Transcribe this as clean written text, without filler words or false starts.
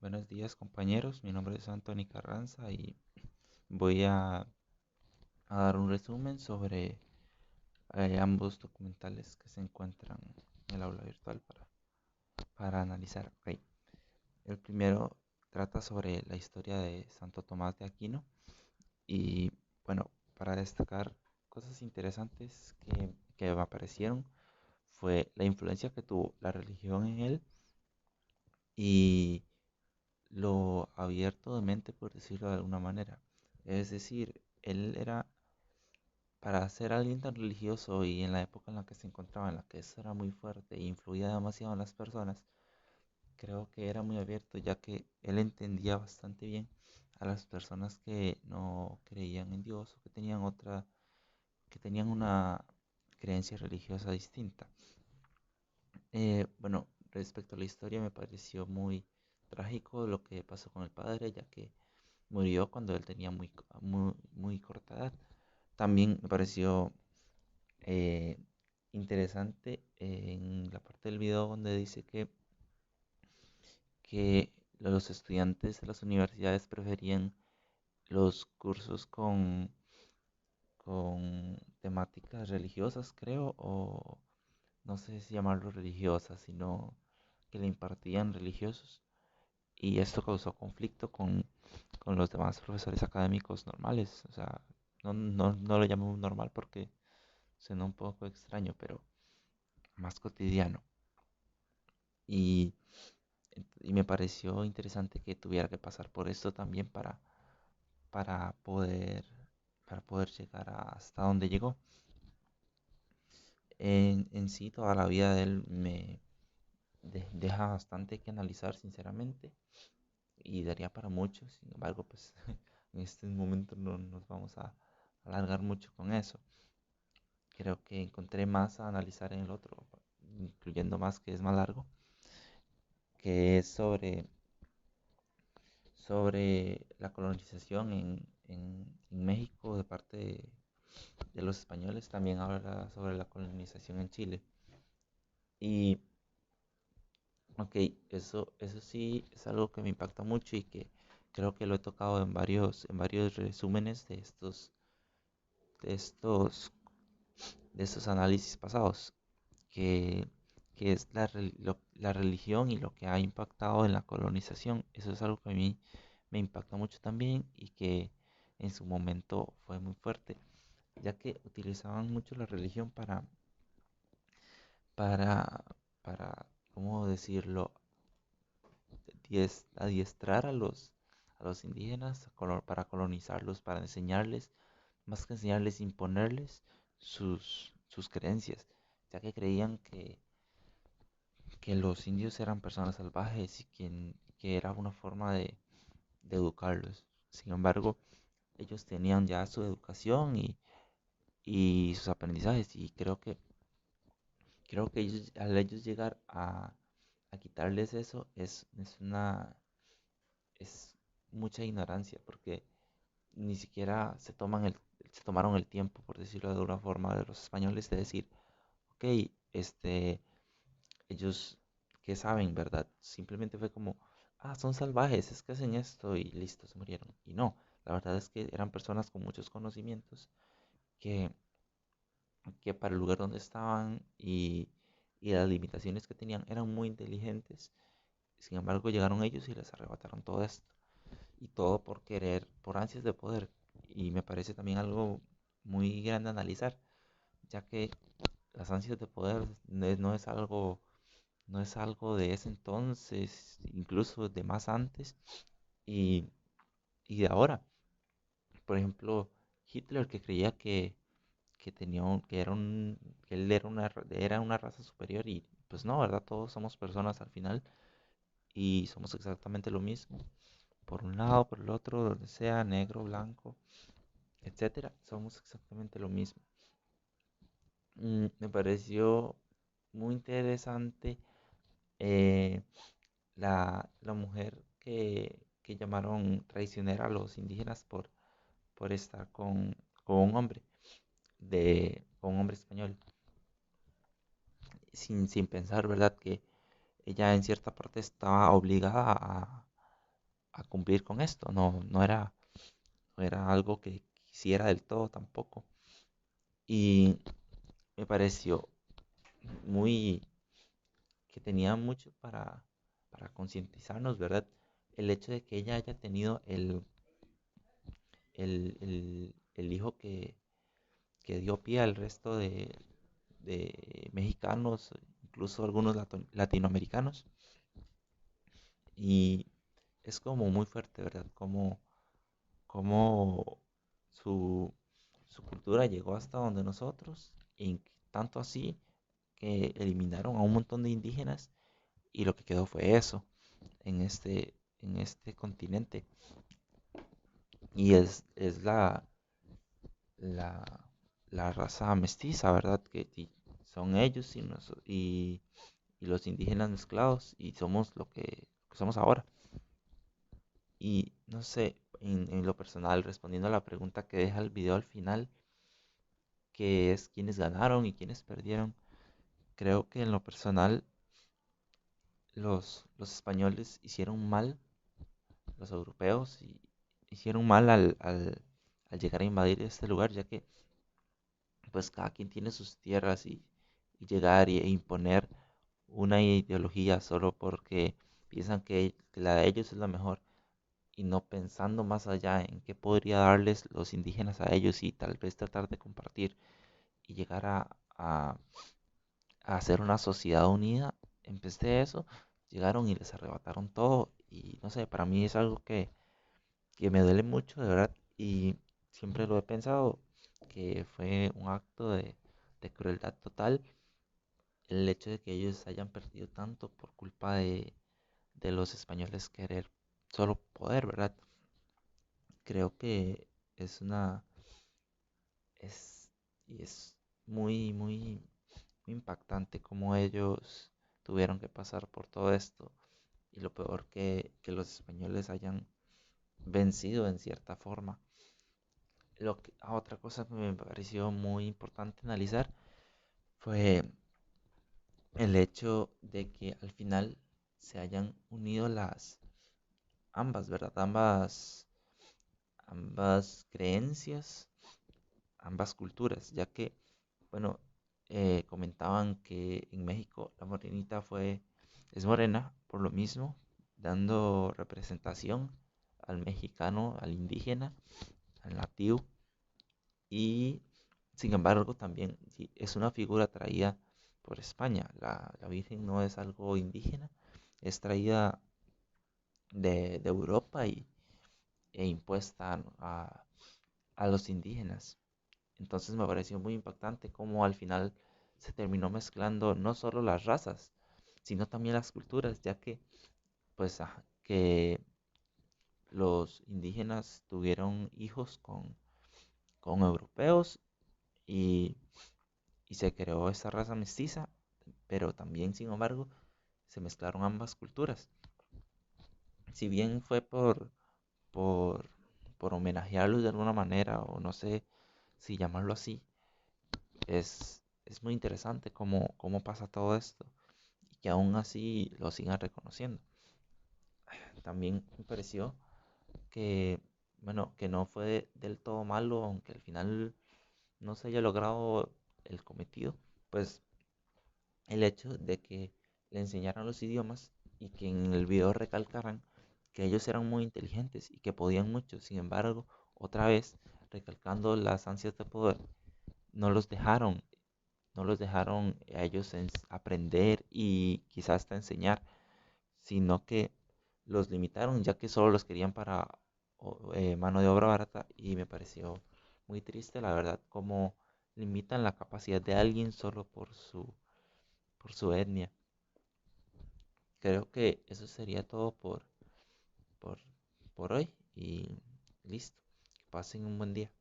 Buenos días compañeros, mi nombre es Anthony Carranza y voy a dar un resumen sobre ambos documentales que se encuentran en el aula virtual para analizar. Ok. El primero trata sobre la historia de Santo Tomás de Aquino y bueno, para destacar cosas interesantes que me aparecieron fue la influencia que tuvo la religión en él y lo abierto de mente, por decirlo de alguna manera. Es decir, él era, para ser alguien tan religioso y en la época en la que se encontraba, en la que eso era muy fuerte e influía demasiado en las personas, creo que era muy abierto, ya que él entendía bastante bien a las personas que no creían en Dios o que tenían una creencia religiosa distinta. Bueno, respecto a la historia me pareció muy trágico lo que pasó con el padre, ya que murió cuando él tenía muy corta edad. También me pareció eh, interesante en la parte del video donde dice que los estudiantes de las universidades preferían los cursos con temáticas religiosas, creo, o no sé si llamarlo religiosas, sino que le impartían religiosos. Y esto causó conflicto con los demás profesores académicos normales. O sea, no lo llamo normal porque suena un poco extraño, pero más cotidiano. Y, y me pareció interesante que tuviera que pasar por esto también para poder, para poder llegar hasta donde llegó. En sí, toda la vida de él deja bastante que analizar, sinceramente, y daría para mucho. Sin embargo, pues en este momento no nos vamos a alargar mucho con eso. Creo que encontré más a analizar en el otro, incluyendo más que es más largo, que es sobre la colonización en México de parte de los españoles. También habla sobre la colonización en Chile. Y, ok, eso sí es algo que me impacta mucho y que creo que lo he tocado en varios resúmenes de estos, de estos análisis pasados, que, que es la religión y lo que ha impactado en la colonización. Eso es algo que a mí me impacta mucho también y que en su momento fue muy fuerte, ya que utilizaban mucho la religión para, para, ¿cómo decirlo? Adiestrar a los indígenas para colonizarlos, para enseñarles, más que enseñarles, imponerles sus creencias, ya que creían que los indios eran personas salvajes y que era una forma de educarlos. Sin embargo, ellos tenían ya su educación y sus aprendizajes y creo que al ellos llegar a quitarles eso es mucha ignorancia porque ni siquiera se tomaron el tiempo, por decirlo de alguna forma, de los españoles de decir, ok, este, ellos, ¿qué saben, verdad? Simplemente fue como, son salvajes, es que hacen esto y listo, se murieron. Y no, la verdad es que eran personas con muchos conocimientos que, que para el lugar donde estaban y las limitaciones que tenían eran muy inteligentes. Sin embargo, llegaron ellos y les arrebataron todo esto. Y todo por querer, por ansias de poder. Y me parece también algo muy grande a analizar, ya que las ansias de poder no es algo de ese entonces, incluso de más antes y, y de ahora. Por ejemplo, Hitler que creía que tenía que él era era una raza superior y pues no, ¿verdad? Todos somos personas al final y somos exactamente lo mismo. Por un lado, por el otro, donde sea, negro, blanco, etcétera, somos exactamente lo mismo. Me pareció muy interesante eh, la mujer que llamaron traicionera a los indígenas por estar con un hombre, con un hombre español, sin pensar, ¿verdad? Que ella en cierta parte estaba obligada a cumplir con esto. No era algo que quisiera del todo tampoco. Y me pareció muy, que tenía mucho para concientizarnos, ¿verdad? El hecho de que ella haya tenido el hijo que dio pie al resto de mexicanos, incluso algunos latinoamericanos. Y es como muy fuerte, ¿verdad? Como su, su cultura llegó hasta donde nosotros, y tanto así que eliminaron a un montón de indígenas y lo que quedó fue eso en este continente. Y es la, la raza mestiza, ¿verdad? Son ellos y los indígenas mezclados y somos lo que somos ahora. Y no sé, en lo personal, respondiendo a la pregunta que deja el video al final, que es quiénes ganaron y quiénes perdieron, creo que en lo personal los españoles hicieron mal, los europeos hicieron mal al llegar a invadir este lugar, ya que pues cada quien tiene sus tierras y llegar e imponer una ideología solo porque piensan que la de ellos es la mejor y no pensando más allá en qué podría darles los indígenas a ellos y tal vez tratar de compartir y llegar a hacer una sociedad unida. En vez de eso, llegaron y les arrebataron todo y no sé, para mí es algo que me duele mucho, de verdad, y siempre lo he pensado, que fue un acto de crueldad total el hecho de que ellos hayan perdido tanto por culpa de los españoles querer solo poder, ¿verdad? Creo que es una, es, y es muy impactante cómo ellos tuvieron que pasar por todo esto y lo peor que los españoles hayan vencido en cierta forma. Otra cosa que me pareció muy importante analizar fue el hecho de que al final se hayan unido ambas, ¿verdad? Ambas creencias, ambas culturas, ya que, bueno, comentaban que en México la morenita es morena por lo mismo, dando representación al mexicano, al indígena, al nativo, y sin embargo también sí, es una figura traída por España. La Virgen no es algo indígena, es traída de Europa e impuesta a los indígenas. Entonces me pareció muy impactante cómo al final se terminó mezclando no solo las razas, sino también las culturas, ya que pues que los indígenas tuvieron hijos con europeos y, y se creó esta raza mestiza, pero también, sin embargo, se mezclaron ambas culturas. Si bien fue por, por homenajearlos de alguna manera, o no sé si llamarlo así, es muy interesante cómo pasa todo esto y que aún así lo sigan reconociendo. También me pareció que, bueno, que no fue del todo malo, aunque al final no se haya logrado el cometido, pues el hecho de que le enseñaran los idiomas y que en el video recalcaran que ellos eran muy inteligentes y que podían mucho. Sin embargo, otra vez, recalcando las ansias de poder, no los dejaron, no los dejaron a ellos aprender y quizás hasta enseñar, sino que los limitaron ya que solo los querían para mano de obra barata y me pareció muy triste, la verdad, cómo limitan la capacidad de alguien solo por su etnia. Creo que eso sería todo por, por hoy y listo. Que pasen un buen día.